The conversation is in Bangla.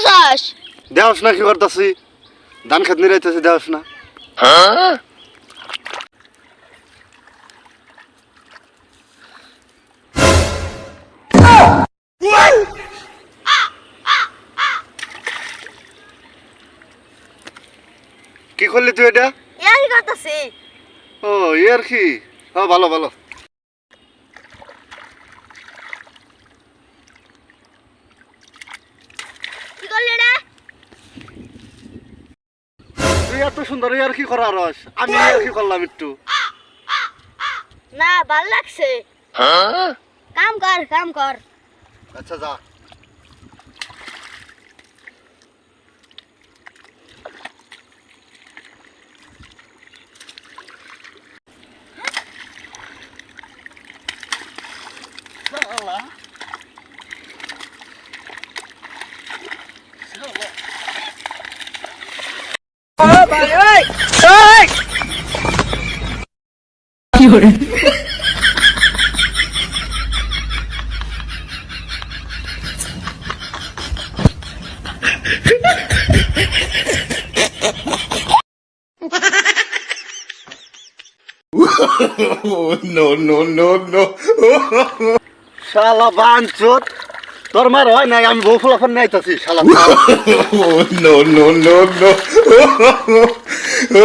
করতাছস? দেওস না কি করতাছি? ধান খেত নিরাইতেছি দেওস না? কি করলি তুই এটা? ইয়ারি করতাছি। ও ইয়ার কি? ভালো ভালো। কি করলি রে? তুই এত সুন্দর ইয়ার কি করার রস? আমি ইয়ার কি করলাম একটু? না ভাল লাগছে। কাম কর কাম কর। আচ্ছা যা। No. শালা বাঞ্চোত তোর মার হয় নাই আমি বউ ফুলাফান নাইতাছি শালা No.